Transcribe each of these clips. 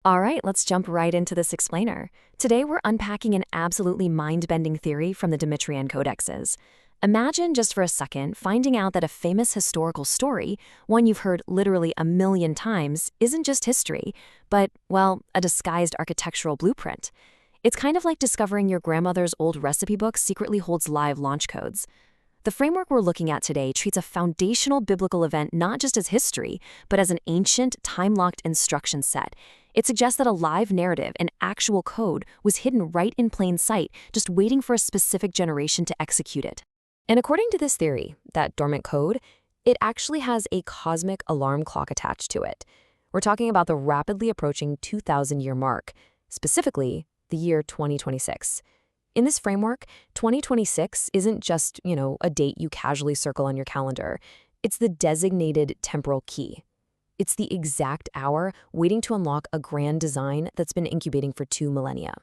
All right, let's jump right into this explainer. Today we're unpacking an absolutely mind-bending theory from the Demetrian codexes. Imagine just for a second finding out that a famous historical story, one you've heard literally a million times, isn't just history, but, well, a disguised architectural blueprint. It's kind of like discovering your grandmother's old recipe book secretly holds live launch codes. The framework we're looking at today treats a foundational biblical event not just as history, but as an ancient, time-locked instruction set. It suggests that a live narrative, an actual code, was hidden right in plain sight, just waiting for a specific generation to execute it. And according to this theory, that dormant code, it actually has a cosmic alarm clock attached to it. We're talking about the rapidly approaching 2,000-year mark, specifically the year 2026. In this framework, 2026 isn't just, a date you casually circle on your calendar. It's the designated temporal key. It's the exact hour waiting to unlock a grand design that's been incubating for 2 millennia.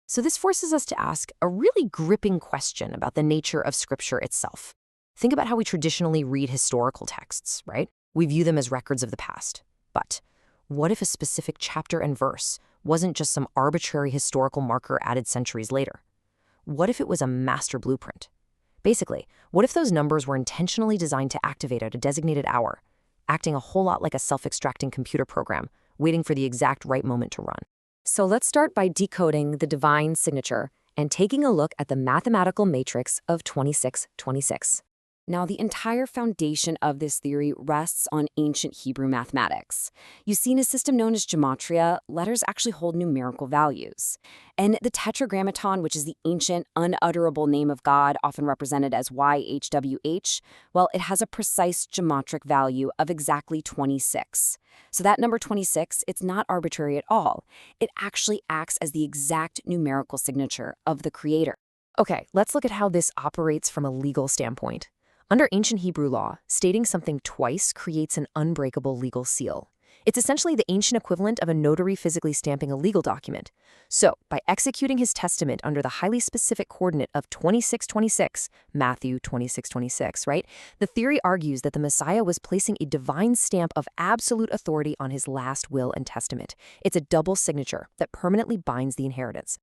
So this forces us to ask a really gripping question about the nature of Scripture itself. Think about how we traditionally read historical texts, right? We view them as records of the past. But what if a specific chapter and verse wasn't just some arbitrary historical marker added centuries later? What if it was a master blueprint? Basically, what if those numbers were intentionally designed to activate at a designated hour, acting a whole lot like a self-extracting computer program, waiting for the exact right moment to run? So let's start by decoding the divine signature and taking a look at the mathematical matrix of 2626. Now, the entire foundation of this theory rests on ancient Hebrew mathematics. You see, in a system known as gematria, letters actually hold numerical values. And the tetragrammaton, which is the ancient, unutterable name of God, often represented as YHWH, well, it has a precise geometric value of exactly 26. So that number 26, it's not arbitrary at all. It actually acts as the exact numerical signature of the Creator. Okay, let's look at how this operates from a legal standpoint. Under ancient Hebrew law, stating something twice creates an unbreakable legal seal. It's essentially the ancient equivalent of a notary physically stamping a legal document. So, by executing his testament under the highly specific coordinate of 2626, Matthew 2626, right? The theory argues that the Messiah was placing a divine stamp of absolute authority on his last will and testament. It's a double signature that permanently binds the inheritance.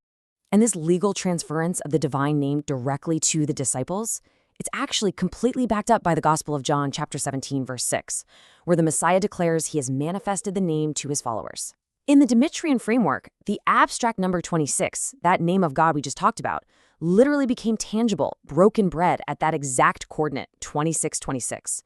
And this legal transference of the divine name directly to the disciples, it's actually completely backed up by the Gospel of John, chapter 17, verse 6, where the Messiah declares he has manifested the name to his followers. In the Demetrian framework, the abstract number 26, that name of God we just talked about, literally became tangible, broken bread at that exact coordinate, 2626.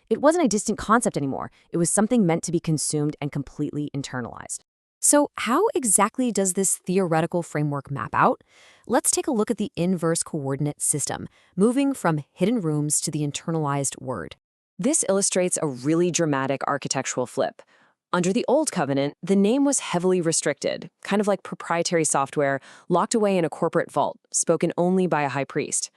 It wasn't a distant concept anymore. It was something meant to be consumed and completely internalized. So how exactly does this theoretical framework map out? Let's take a look at the inverse coordinate system, moving from hidden rooms to the internalized word. This illustrates a really dramatic architectural flip. Under the Old Covenant, the name was heavily restricted, kind of like proprietary software locked away in a corporate vault, spoken only by a high priest.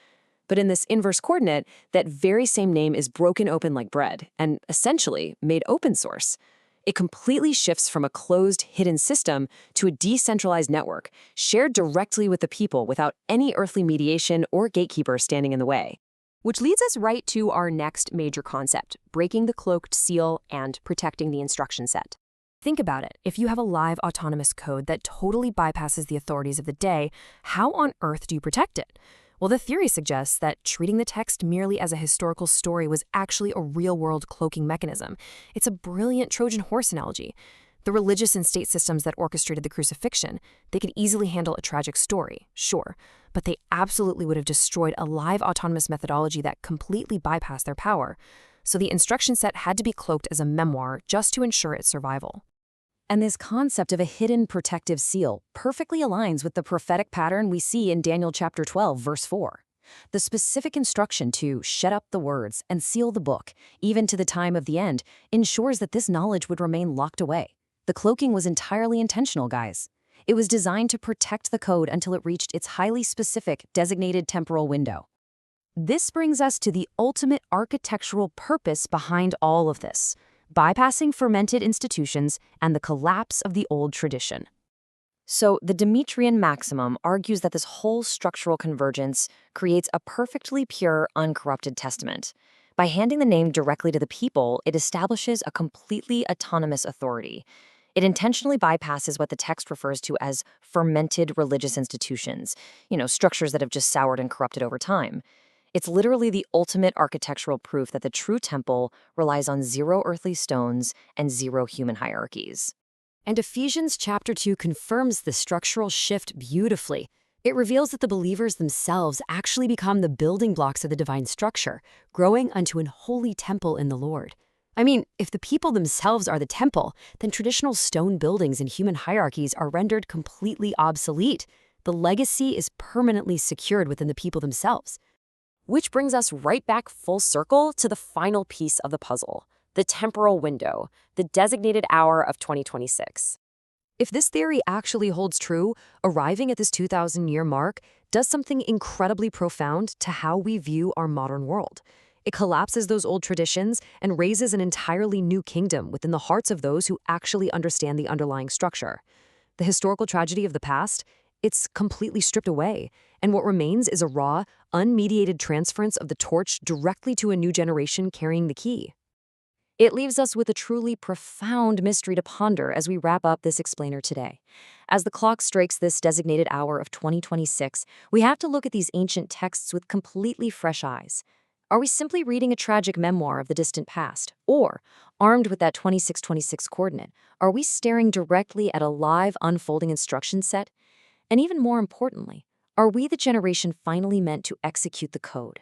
But in this inverse coordinate, that very same name is broken open like bread and essentially made open source. It completely shifts from a closed, hidden system to a decentralized network, shared directly with the people without any earthly mediation or gatekeeper standing in the way. Which leads us right to our next major concept, breaking the cloaked seal and protecting the instruction set. Think about it. If you have a live autonomous code that totally bypasses the authorities of the day, how on earth do you protect it? Well, the theory suggests that treating the text merely as a historical story was actually a real-world cloaking mechanism. It's a brilliant Trojan horse analogy. The religious and state systems that orchestrated the crucifixion, they could easily handle a tragic story, sure, but they absolutely would have destroyed a live autonomous methodology that completely bypassed their power. So the instruction set had to be cloaked as a memoir just to ensure its survival. And this concept of a hidden protective seal perfectly aligns with the prophetic pattern we see in Daniel chapter 12, verse 4. The specific instruction to shut up the words and seal the book, even to the time of the end, ensures that this knowledge would remain locked away. The cloaking was entirely intentional, guys. It was designed to protect the code until it reached its highly specific, designated temporal window. This brings us to the ultimate architectural purpose behind all of this: bypassing fermented institutions and the collapse of the old tradition. So the Demetrian maximum argues that this whole structural convergence creates a perfectly pure, uncorrupted testament. By handing the name directly to the people, it establishes a completely autonomous authority. It intentionally bypasses what the text refers to as fermented religious institutions, structures that have just soured and corrupted over time. It's literally the ultimate architectural proof that the true temple relies on zero earthly stones and zero human hierarchies. And Ephesians chapter 2 confirms the structural shift beautifully. It reveals that the believers themselves actually become the building blocks of the divine structure, growing unto an holy temple in the Lord. I mean, if the people themselves are the temple, then traditional stone buildings and human hierarchies are rendered completely obsolete. The legacy is permanently secured within the people themselves. Which brings us right back full circle to the final piece of the puzzle, the temporal window, the designated hour of 2026. If this theory actually holds true, arriving at this 2,000-year mark does something incredibly profound to how we view our modern world. It collapses those old traditions and raises an entirely new kingdom within the hearts of those who actually understand the underlying structure. The historical tragedy of the past, it's completely stripped away, and what remains is a raw, unmediated transference of the torch directly to a new generation carrying the key. It leaves us with a truly profound mystery to ponder as we wrap up this explainer today. As the clock strikes this designated hour of 2026, we have to look at these ancient texts with completely fresh eyes. Are we simply reading a tragic memoir of the distant past? Or, armed with that 2626 coordinate, are we staring directly at a live, unfolding instruction set? And even more importantly, are we the generation finally meant to execute the code?